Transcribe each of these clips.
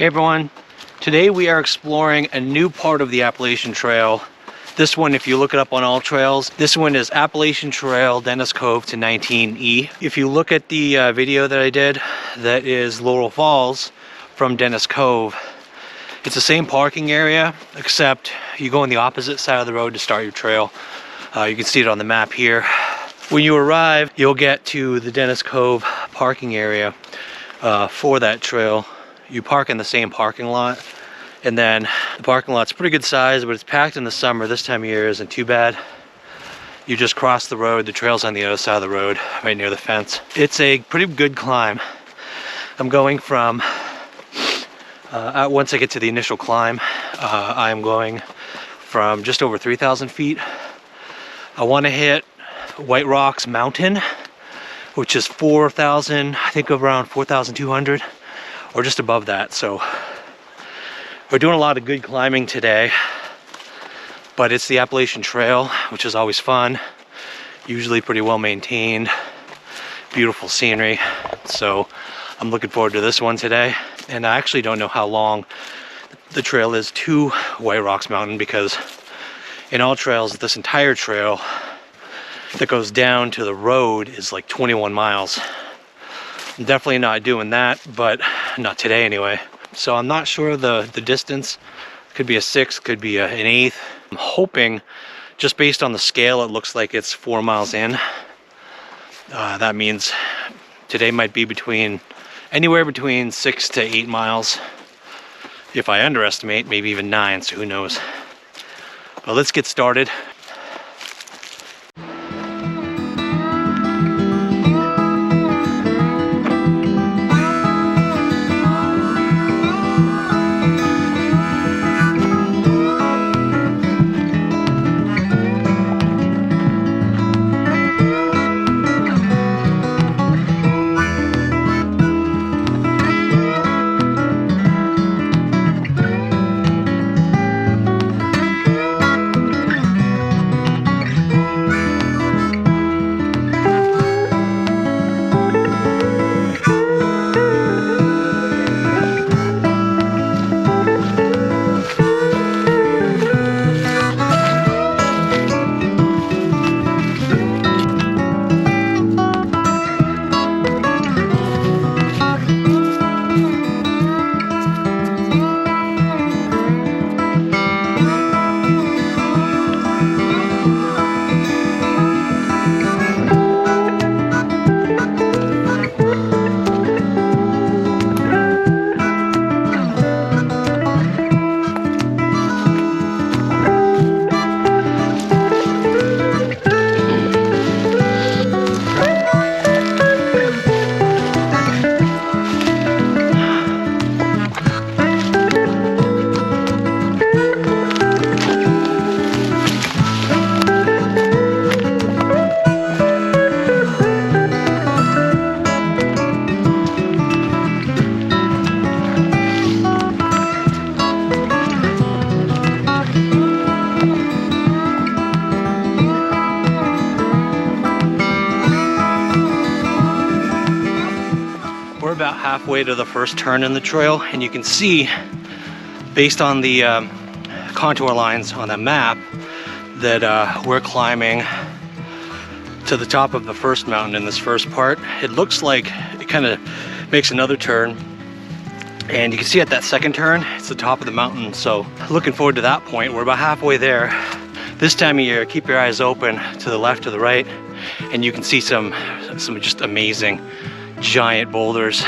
everyone, today we are exploring a new part of the Appalachian Trail. This one, if you look it up on all trails, this one is Appalachian Trail, Dennis Cove to 19E. If you look at the video that I did, that is Laurel Falls from Dennis Cove. It's the same parking area, except you go on the opposite side of the road to start your trail. You can see it on the map here. When you arrive, you'll get to the Dennis Cove parking area for that trail. You park in the same parking lot, and then the parking lot's pretty good size, but it's packed in the summer. This time of year isn't too bad. You just cross the road, the trail's on the other side of the road, right near the fence. It's a pretty good climb. I'm going from, once I get to the initial climb, I'm going from just over 3,000 feet. I want to hit White Rocks Mountain, which is 4,000, I think around 4,200. Or just above that. So we're doing a lot of good climbing today, but it's the Appalachian Trail, which is always fun, usually pretty well maintained, beautiful scenery. So I'm looking forward to this one today. And I actually don't know how long the trail is to White Rocks Mountain, because in all trails, this entire trail that goes down to the road is like 21 miles. I'm definitely not doing that, but not today anyway. So I'm not sure the distance. Could be a 6th, could be an 1/8. I'm hoping, just based on the scale, it looks like it's 4 miles in. That means today might be anywhere between 6 to 8 miles. If I underestimate, maybe even 9, so who knows. But let's get started. We're about halfway to the first turn in the trail, and you can see, based on the contour lines on the map, that we're climbing to the top of the first mountain in this first part. It looks like it kind of makes another turn, and you can see at that second turn, it's the top of the mountain. So looking forward to that point. We're about halfway there. This time of year, keep your eyes open to the left, to the right, and you can see some just amazing giant boulders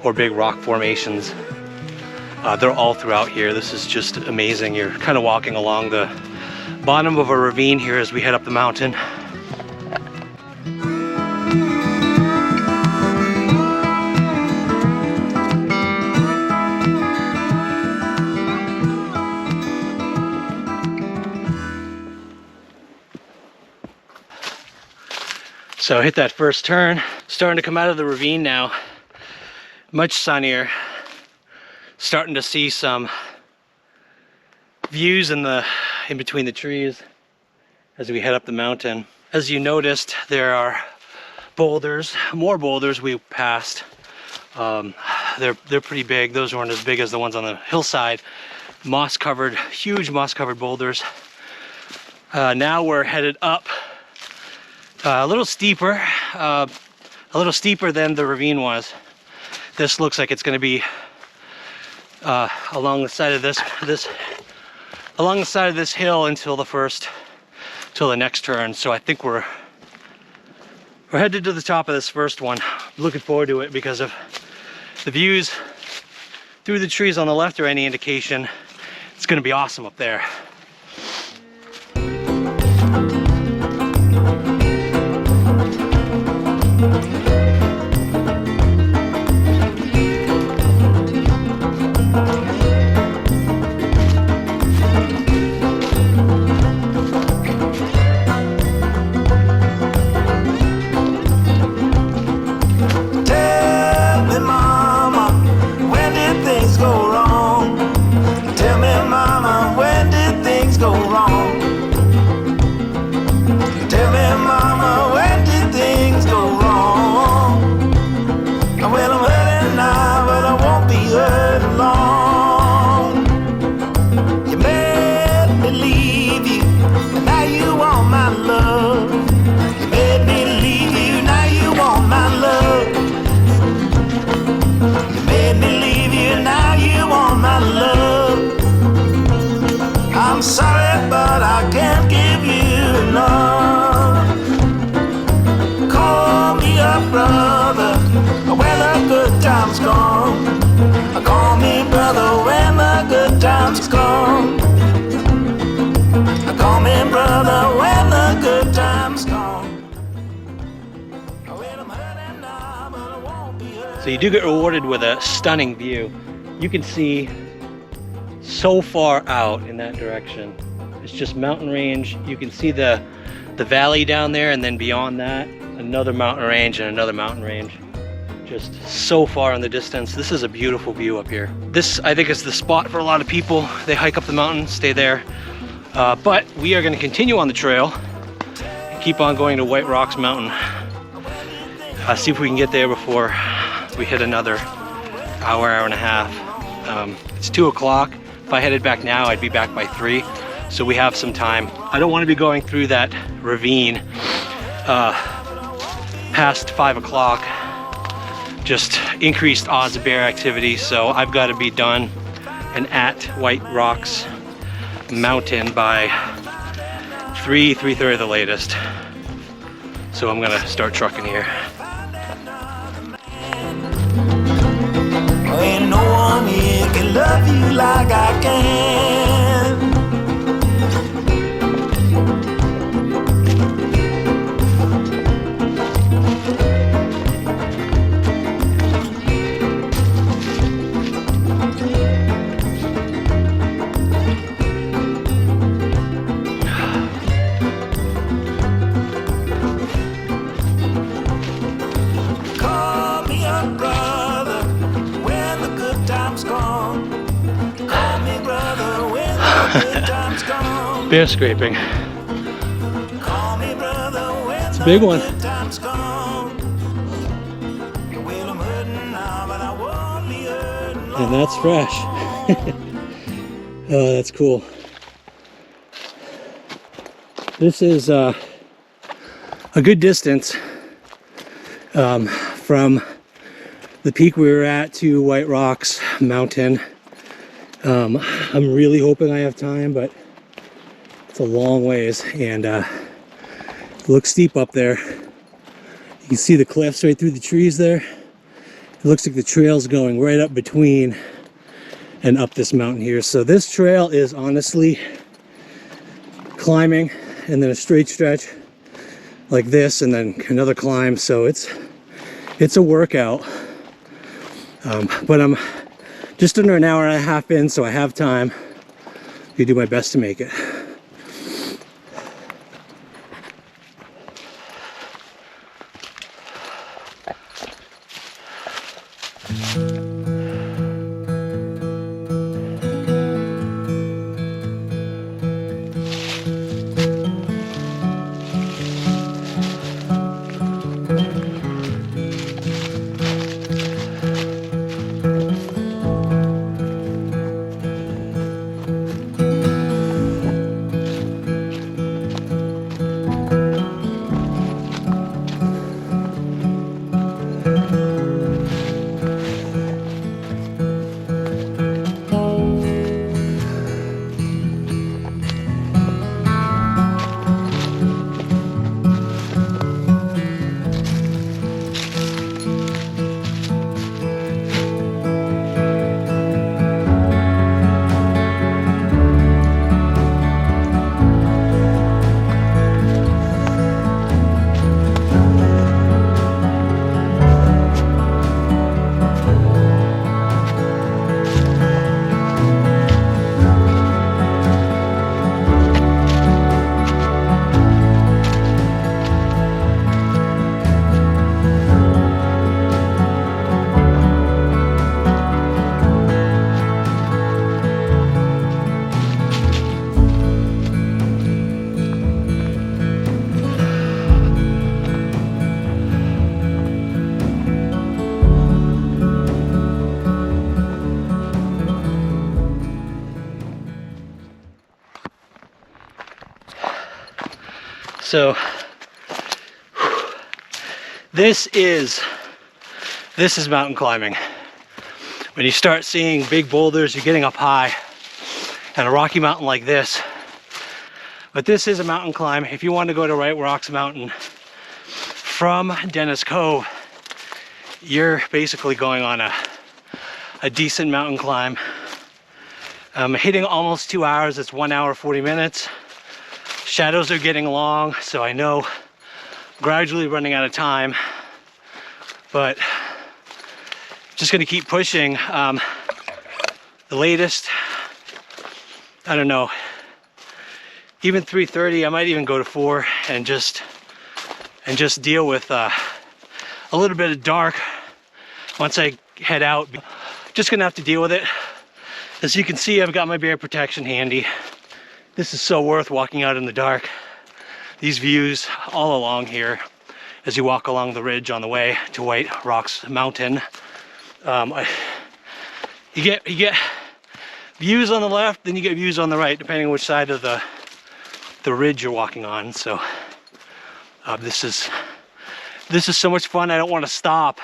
or big rock formations. They're all throughout here. This is just amazing. You're kind of walking along the bottom of a ravine here as we head up the mountain. So I hit that first turn, starting to come out of the ravine now, much sunnier, starting to see some views in between the trees as we head up the mountain. As you noticed, there are boulders, more boulders we passed. They're pretty big. Those weren't as big as the ones on the hillside. Moss covered, huge moss covered boulders. Now we're headed up a little steeper than the ravine was. This looks like it's going to be along the side of this hill until the next turn. So I think we're headed to the top of this first one. Looking forward to it because of the views through the trees on the left are any indication. It's going to be awesome up there. I'm sorry, but I can't give you enough. Call me up, brother, when the good times come. Call me brother when the good times come. Call me brother when the good times come. So you do get rewarded with a stunning view. You can see so far out in that direction. It's just mountain range. You can see the valley down there, and then beyond that, another mountain range and another mountain range. Just so far in the distance. This is a beautiful view up here. This, I think, is the spot for a lot of people. They hike up the mountain, stay there. But we are going to continue on the trail and keep on going to White Rocks Mountain. See if we can get there before we hit another hour and a half. It's 2 o'clock. If I headed back now, I'd be back by 3. So we have some time. I don't want to be going through that ravine past 5 o'clock. Just increased odds of bear activity. So I've got to be done and at White Rocks Mountain by 3:30 the latest. So I'm gonna start trucking here. Ain't no one here can love you like I can. Call me up, brother, when the good times come. Call me brother when the good times come. Bear scraping. Call me brother when It's a big one. the good times come. Well, I'm hurting now, but I won't be hurting long. And that's fresh. Oh, that's cool. This is a good distance from the peak we were at to White Rocks Mountain. I'm really hoping I have time, but it's a long ways, and it looks steep up there. You can see the cliffs right through the trees there. It looks like the trail's going right up between and up this mountain here. So this trail is honestly climbing and then a straight stretch like this and then another climb. So it's a workout. But I'm just under an hour and a half in, so I have time to do my best to make it. So this is mountain climbing. When you start seeing big boulders, you're getting up high, and a rocky mountain like this. But this is a mountain climb. If you want to go to White Rocks Mountain from Dennis Cove, you're basically going on a decent mountain climb. Hitting almost 2 hours. It's 1 hour 40 minutes. Shadows are getting long, so I know gradually running out of time, but just gonna keep pushing. The latest, I don't know, even 3:30, I might even go to 4 and just deal with a little bit of dark once I head out. Just gonna have to deal with it. As you can see, I've got my bear protection handy. This is so worth walking out in the dark. These views all along here as you walk along the ridge on the way to White Rocks Mountain. You get views on the left, then you get views on the right, depending on which side of the ridge you're walking on. So this is so much fun. I don't want to stop.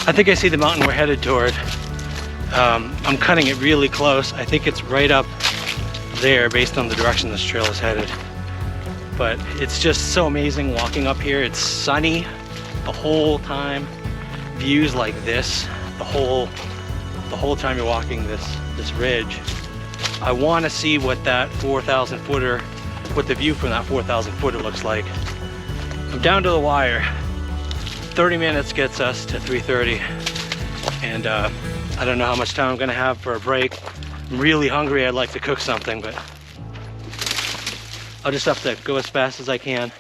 I think I see the mountain we're headed toward. I'm cutting it really close. I think it's right up there based on the direction this trail is headed. But it's just so amazing walking up here. It's sunny the whole time. Views like this the whole time you're walking this ridge. I want to see what that 4,000 footer, what the view from that 4,000 footer looks like. I'm down to the wire. 30 minutes gets us to 3:30, and I don't know how much time I'm gonna have for a break. I'm really hungry. I'd like to cook something, but I'll just have to go as fast as I can.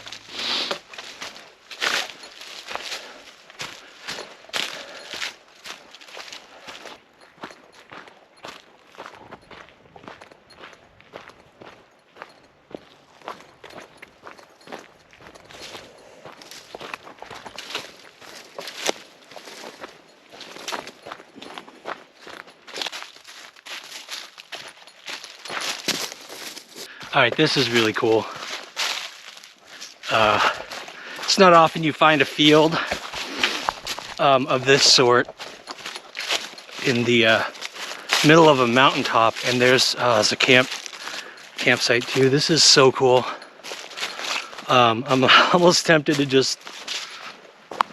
All right, this is really cool. It's not often you find a field of this sort in the middle of a mountaintop, and there's a campsite too. This is so cool. I'm almost tempted to just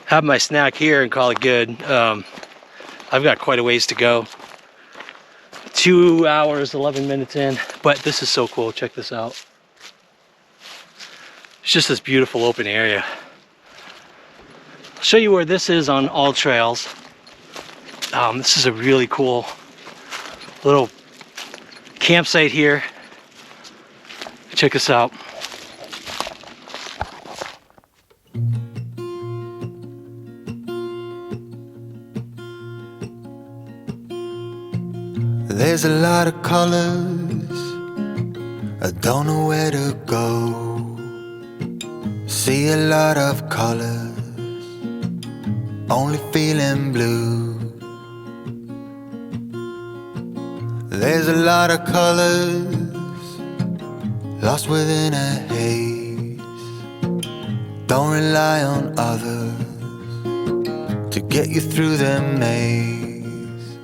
have my snack here and call it good. I've got quite a ways to go. 2 hours, 11 minutes in, but this is so cool. Check this out. It's just this beautiful open area. I'll show you where this is on all trails. This is a really cool little campsite here. Check this out. There's a lot of colors, I don't know where to go. See a lot of colors, only feeling blue. There's a lot of colors, lost within a haze. Don't rely on others to get you through the maze.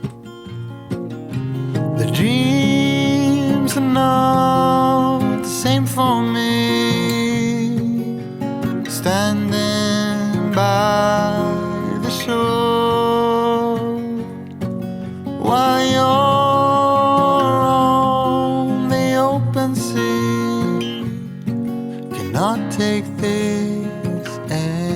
The dreams are not the same for me. Standing by the shore while you're on the open sea, cannot take this anymore.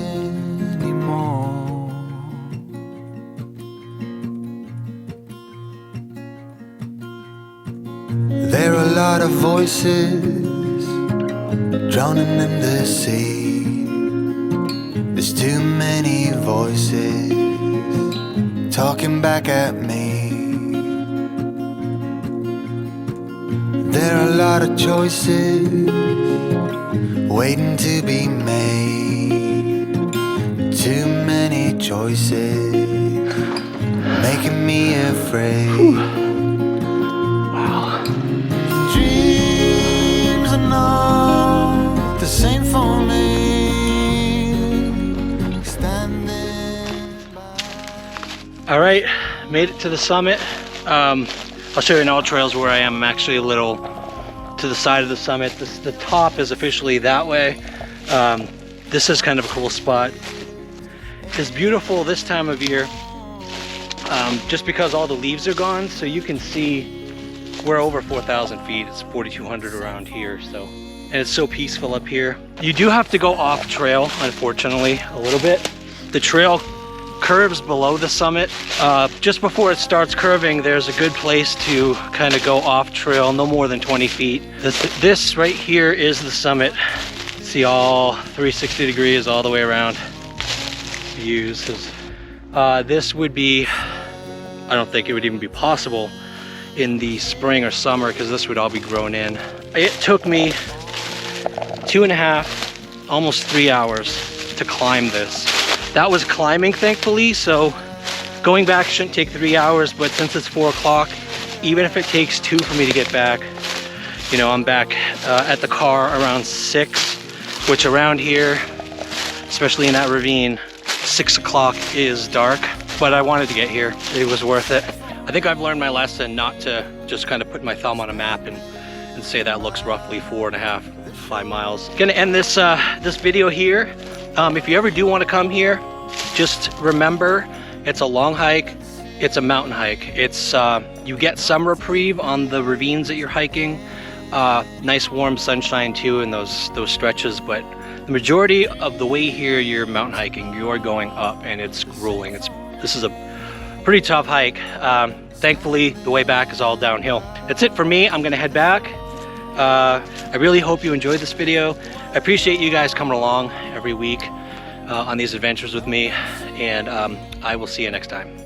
There are a lot of voices drowning in the sea. There's too many voices talking back at me. There are a lot of choices waiting to be made. Too many choices making me afraid. Dreams are not the same for me. All right, made it to the summit. I'll show you in all trails where I am. I'm actually a little to the side of the summit. The top is officially that way. This is kind of a cool spot. It's beautiful this time of year, just because all the leaves are gone, so you can see we're over 4,000 feet. It's 4,200 around here, so, and it's so peaceful up here. You do have to go off trail, unfortunately, a little bit. The trail curves below the summit. Just before it starts curving, there's a good place to kind of go off trail, no more than 20 feet. This right here is the summit. See all 360 degrees all the way around. Views. This would be, I don't think it would even be possible in the spring or summer, because this would all be grown in. It took me 2.5, almost 3 hours to climb this. That was climbing, thankfully, so going back shouldn't take 3 hours, but since it's 4 o'clock, even if it takes 2 for me to get back, you know, I'm back at the car around 6, which around here, especially in that ravine, 6 o'clock is dark, but I wanted to get here. It was worth it. I think I've learned my lesson not to just kind of put my thumb on a map and say that looks roughly 4.5, 5 miles. Gonna end this this video here. If you ever do want to come here, just remember it's a long hike, it's a mountain hike. It's you get some reprieve on the ravines that you're hiking, nice warm sunshine too in those stretches, but the majority of the way here you're mountain hiking. You're going up and it's grueling. This is a pretty tough hike. Thankfully the way back is all downhill. That's it for me. I'm gonna head back. I really hope you enjoyed this video. I appreciate you guys coming along every week on these adventures with me, and I will see you next time.